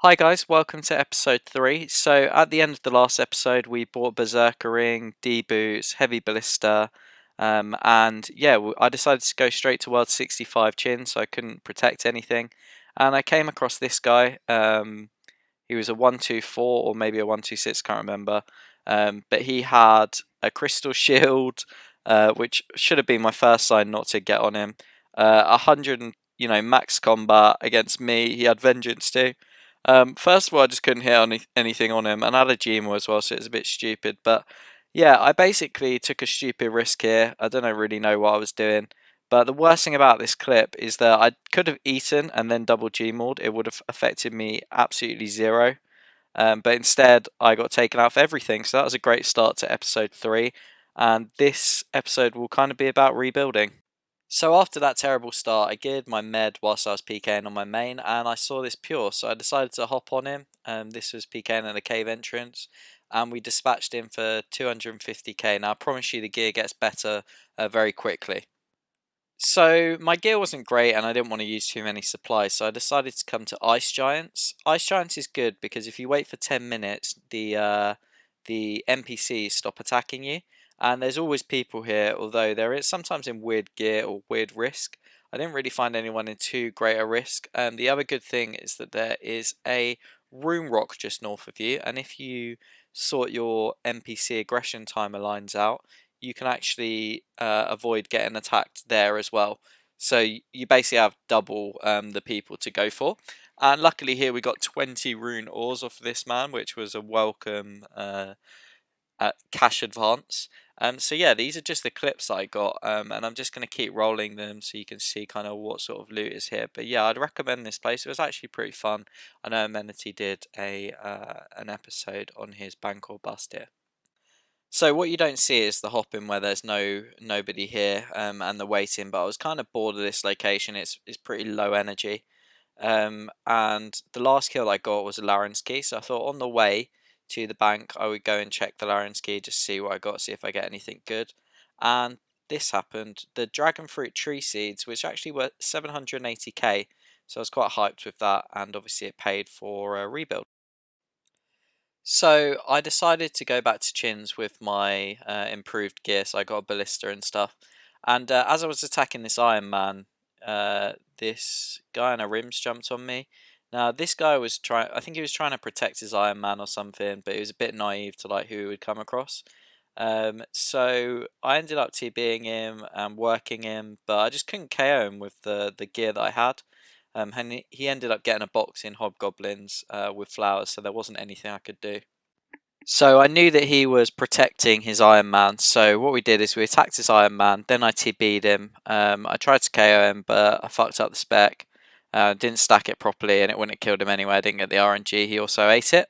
Hi guys, welcome to episode 3. So at the end of the last episode we bought Berserker Ring, D-Boots, Heavy Ballista, and yeah, I decided to go straight to World 65 Chin so I couldn't protect anything. And I came across this guy, he was a 124 or maybe a 126, can't remember, but he had a crystal shield, which should have been my first sign not to get on him. 100 max combat against me, he had vengeance too. First of all, I just couldn't hit anything on him, and I had a Gmo as well, so it was a bit stupid. But yeah, I basically took a stupid risk here. I don't really know what I was doing. But the worst thing about this clip is that I could have eaten and then double Gmod. It would have affected me absolutely zero. But instead, I got taken out of everything. So that was a great start to episode 3. And this episode will kind of be about rebuilding. So after that terrible start, I geared my med whilst I was PKing on my main, and I saw this pure, so I decided to hop on him. This was PKing at a cave entrance, and we dispatched him for 250k. Now I promise you the gear gets better very quickly. So my gear wasn't great and I didn't want to use too many supplies, so I decided to come to Ice Giants. Ice Giants is good because if you wait for 10 minutes, the NPCs stop attacking you. And there's always people here, although there is sometimes in weird gear or weird risk. I didn't really find anyone in too great a risk. The other good thing is that there is a room rock just north of you, and if you sort your NPC aggression timer lines out, you can actually avoid getting attacked there as well. So you basically have double the people to go for. And luckily here we got 20 rune ores off this man, which was a welcome cash advance. So yeah, these are just the clips I got, and I'm just going to keep rolling them so you can see kind of what sort of loot is here. But yeah, I'd recommend this place. It was actually pretty fun. I know Amenity did an episode on his bank or bust here. So what you don't see is the hopping where there's nobody here, and the waiting. But I was kind of bored of this location. It's pretty low energy, and the last kill I got was a Laren's key. So I thought on the way to the bank I would go and check the Laren's key, just see what I got, see if I get anything good. And this happened. The dragon fruit tree seeds, which actually were 780k. So I was quite hyped with that, and obviously it paid for a rebuild. So I decided to go back to Chins with my improved gear, so I got a ballista and stuff. And as I was attacking this Iron Man, this guy on a rims jumped on me. Now this guy was I think he was trying to protect his Iron Man or something, but he was a bit naive to like who he would come across. So I ended up TBing him and working him, but I just couldn't KO him with the gear that I had. And he ended up getting a box in Hobgoblins with flowers, so there wasn't anything I could do. So I knew that he was protecting his Iron Man, so what we did is we attacked his Iron Man, then I TB'd him. I tried to KO him, but I fucked up the spec. Didn't stack it properly, and it wouldn't have killed him anyway. I didn't get the RNG, he also ate it.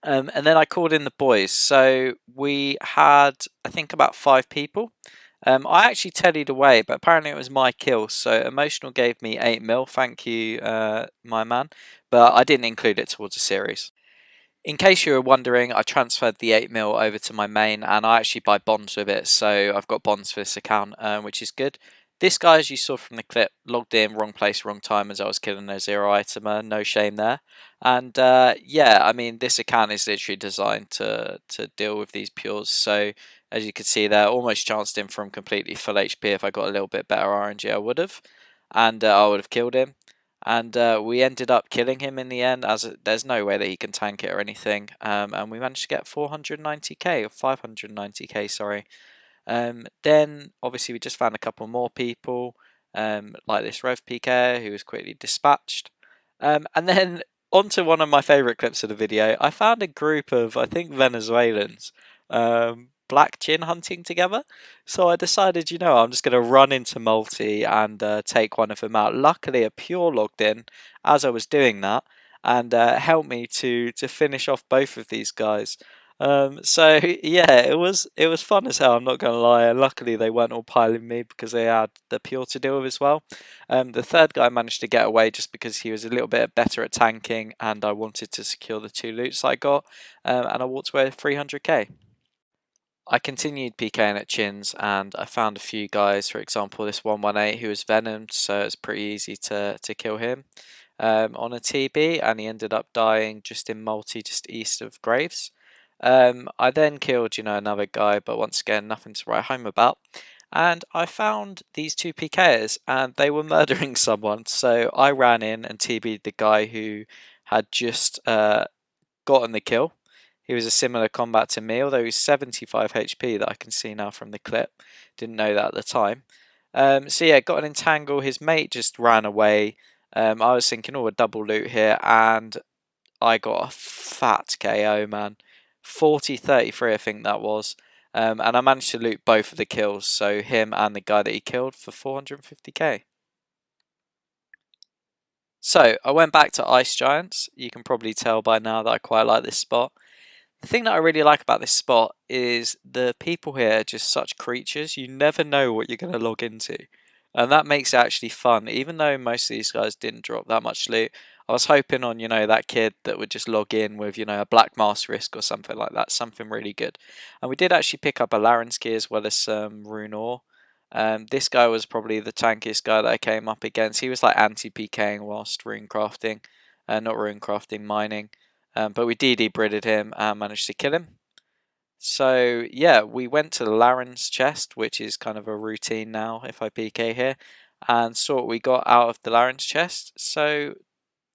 And then I called in the boys. So we had, I think, about 5 people. I actually tellied away, but apparently it was my kill. So Emotional gave me 8 mil. Thank you, my man. But I didn't include it towards the series. In case you were wondering, I transferred the 8 mil over to my main, and I actually buy bonds with it. So I've got bonds for this account, which is good. This guy, as you saw from the clip, logged in wrong place, wrong time as I was killing a 0 itemer. No shame there. And yeah, I mean, this account is literally designed to deal with these pures. So as you can see there, almost chanced him from completely full HP. If I got a little bit better RNG, I would have. And I would have killed him. And we ended up killing him in the end, as there's no way that he can tank it or anything. And we managed to get 490k, or 590k, sorry. Then obviously we just found a couple more people, like this Rev PK who was quickly dispatched. And then onto one of my favourite clips of the video, I found a group of, I think, Venezuelans black gin hunting together. So I decided, I'm just going to run into Multi and take one of them out. Luckily, a pure logged in as I was doing that and helped me to finish off both of these guys. So yeah, it was fun as hell. I'm not gonna lie. And luckily they weren't all piling me because they had the pure to deal with as well. The third guy managed to get away just because he was a little bit better at tanking, and I wanted to secure the 2 loots I got. And I walked away with 300k. I continued PKing at Chins and I found a few guys, for example this 118 who was venomed, so it's pretty easy to kill him. on a TB, and he ended up dying just in Multi, just east of Graves. I then killed, another guy, but once again, nothing to write home about. And I found these two PKers, and they were murdering someone. So I ran in and TB'd the guy who had just gotten the kill. He was a similar combat to me, although he's 75 HP that I can see now from the clip. Didn't know that at the time. So yeah, got an entangle. His mate just ran away. I was thinking, oh, a double loot here, and I got a fat KO, man. 40-33, I think that was. And I managed to loot both of the kills, so him and the guy that he killed, for 450k. So I went back to Ice Giants. You can probably tell by now that I quite like this spot. The thing that I really like about this spot is the people here are just such creatures. You never know what you're going to log into. And that makes it actually fun. Even though most of these guys didn't drop that much loot, I was hoping on, that kid that would just log in with, a Black Mask Risk or something like that. Something really good. And we did actually pick up a Laren's key as well as some Rune Ore. This guy was probably the tankiest guy that I came up against. He was like anti-PKing whilst rune crafting. Not rune crafting, mining. But we DD Bridded him and managed to kill him. So yeah, we went to the Laren's chest, which is kind of a routine now if I PK here, and saw what we got out of the Laren's chest. So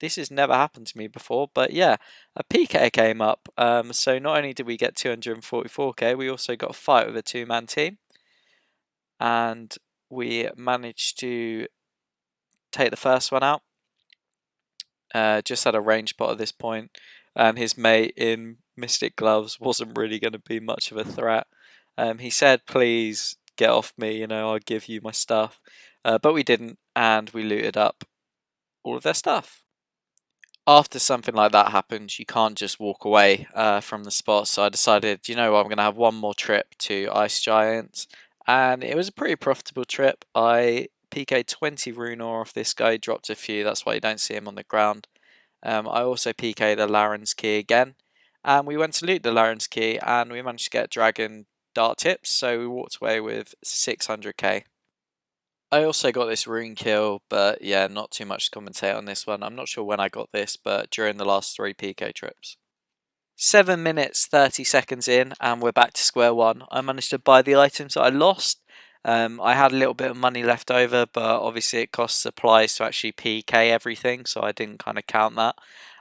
this has never happened to me before, but yeah, a PK came up. So not only did we get 244k, we also got a fight with a two-man team, and we managed to take the first one out. Just had a range pot at this point, and his mate in Mystic Gloves wasn't really going to be much of a threat. He said, please get off me, I'll give you my stuff. But we didn't, and we looted up all of their stuff. After something like that happens, you can't just walk away from the spot, so I decided, what, I'm going to have one more trip to Ice Giants, and it was a pretty profitable trip. I PK'd 20 Rune Ore off this guy, dropped a few, that's why you don't see him on the ground. I also PK'd a Laren's key again, and we went to loot the Laren's key, and we managed to get dragon dart tips, so we walked away with 600k. I also got this rune kill, but yeah, not too much to commentate on this one. I'm not sure when I got this, but during the last 3 PK trips. 7 minutes 30 seconds in, and we're back to square one. I managed to buy the items that I lost. I had a little bit of money left over, but obviously it costs supplies to actually PK everything, so I didn't kind of count that.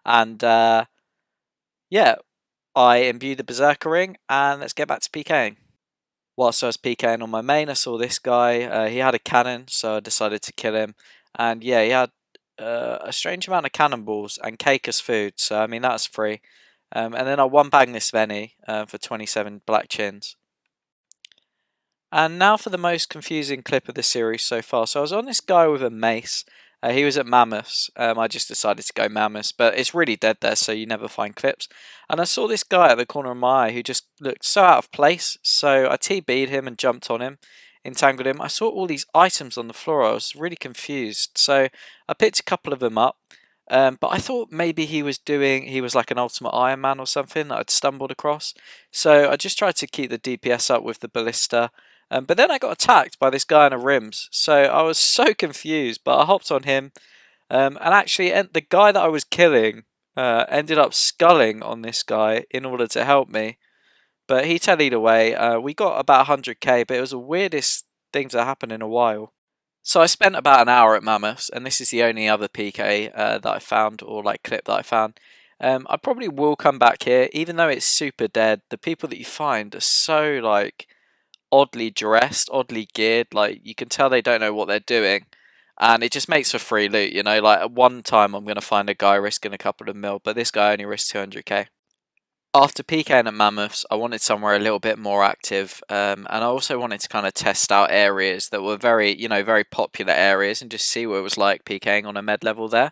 And yeah, I imbued the Berserker ring, and let's get back to PKing. Whilst I was PKing on my main, I saw this guy. He had a cannon, so I decided to kill him. And yeah, he had a strange amount of cannonballs and cake as food, so I mean, that's free. And then I one-banged this Venny for 27 black chins. And now for the most confusing clip of the series so far. So I was on this guy with a mace. He was at Mammoths. I just decided to go Mammoths, but it's really dead there, so you never find clips. And I saw this guy at the corner of my eye who just looked so out of place. So I TB'd him and jumped on him, entangled him. I saw all these items on the floor. I was really confused. So I picked a couple of them up. But I thought maybe he was like an Ultimate Iron Man or something that I'd stumbled across. So I just tried to keep the DPS up with the ballista. But then I got attacked by this guy on a rims, so I was so confused. But I hopped on him, and actually, the guy that I was killing ended up sculling on this guy in order to help me. But he tellied away. We got about 100k, but it was the weirdest thing to happen in a while. So I spent about an hour at Mammoths, and this is the only other PK that I found, or like clip that I found. I probably will come back here, even though it's super dead. The people that you find are so like oddly dressed, oddly geared. Like you can tell they don't know what they're doing, and it just makes for free loot. Like at one time I'm gonna find a guy risking a couple of mil, but this guy only risked 200k. After PKing at Mammoths, I wanted somewhere a little bit more active, and I also wanted to kind of test out areas that were very, very popular areas, and just see what it was like PKing on a med level there.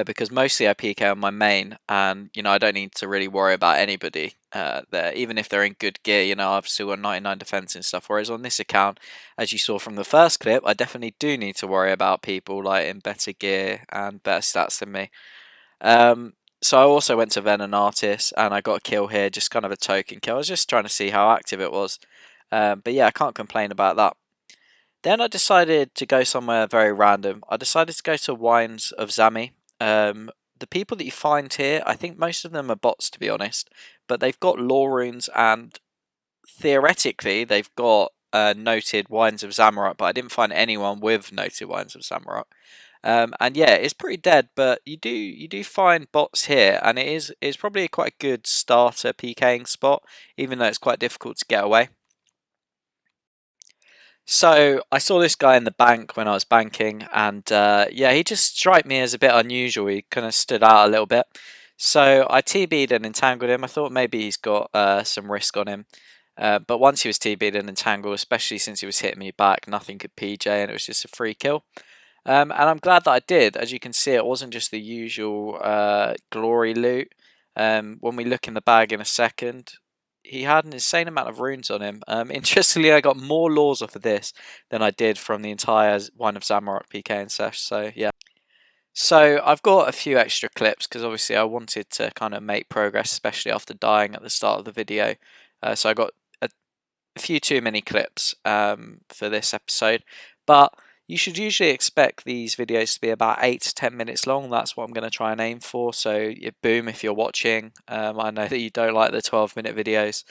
Because mostly I PK on my main, and I don't need to really worry about anybody there, even if they're in good gear. I've still got 99 defense and stuff. Whereas on this account, as you saw from the first clip, I definitely do need to worry about people like in better gear and better stats than me. So I also went to Venom Artist, and I got a kill here, just kind of a token kill. I was just trying to see how active it was. But yeah, I can't complain about that. Then I decided to go somewhere very random. I decided to go to Wines of Zami. The people that you find here, I think most of them are bots, to be honest, but they've got lore runes, and theoretically they've got noted Wines of Zamorak, but I didn't find anyone with noted Wines of Zamorak. And yeah, it's pretty dead, but you do find bots here, and it's probably quite a good starter PKing spot, even though it's quite difficult to get away. So I saw this guy in the bank when I was banking, and yeah, he just struck me as a bit unusual. He kind of stood out a little bit. So I TB'd and entangled him. I thought maybe he's got some risk on him. But once he was TB'd and entangled, especially since he was hitting me back, nothing could PJ, and it was just a free kill. And I'm glad that I did. As you can see, it wasn't just the usual glory loot. When we look in the bag in a second, he had an insane amount of runes on him. Interestingly, I got more laws off of this than I did from the entire Wine of Zamorak PK and sesh. So yeah. So I've got a few extra clips because obviously I wanted to kind of make progress, especially after dying at the start of the video. So I got a few too many clips for this episode, but you should usually expect these videos to be about 8 to 10 minutes long. That's what I'm going to try and aim for. So boom, if you're watching, I know that you don't like the 12-minute videos.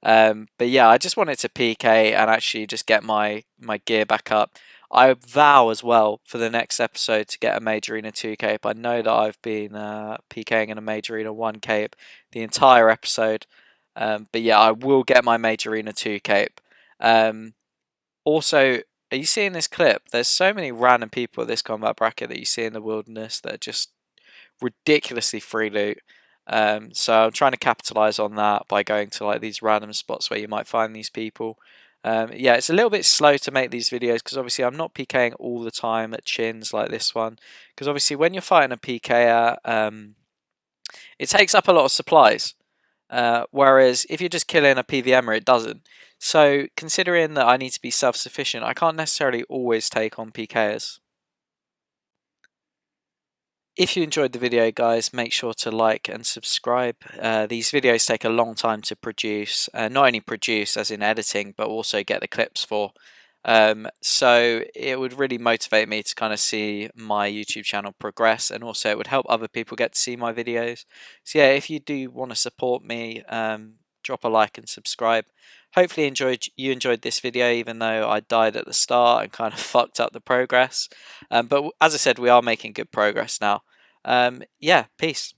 But yeah, I just wanted to PK and actually just get my gear back up. I vow as well for the next episode to get a Major Arena 2 cape. I know that I've been PKing in a Major Arena 1 cape the entire episode. But yeah, I will get my Major Arena 2 cape. Also, are you seeing this clip? There's so many random people at this combat bracket that you see in the wilderness that are just ridiculously free loot. So I'm trying to capitalize on that by going to like these random spots where you might find these people. Yeah, it's a little bit slow to make these videos because obviously I'm not PKing all the time at chins like this one. Because obviously when you're fighting a PKer, it takes up a lot of supplies. Whereas if you're just killing a PVMer, it doesn't. So considering that I need to be self-sufficient, I can't necessarily always take on PKers. If you enjoyed the video, guys, make sure to like and subscribe. These videos take a long time to produce, not only produce as in editing, but also get the clips for. So it would really motivate me to kind of see my YouTube channel progress, and also it would help other people get to see my videos. So yeah, if you do want to support me, drop a like and subscribe. Hopefully you enjoyed this video, even though I died at the start and kind of fucked up the progress. But as I said, we are making good progress now. Yeah, peace.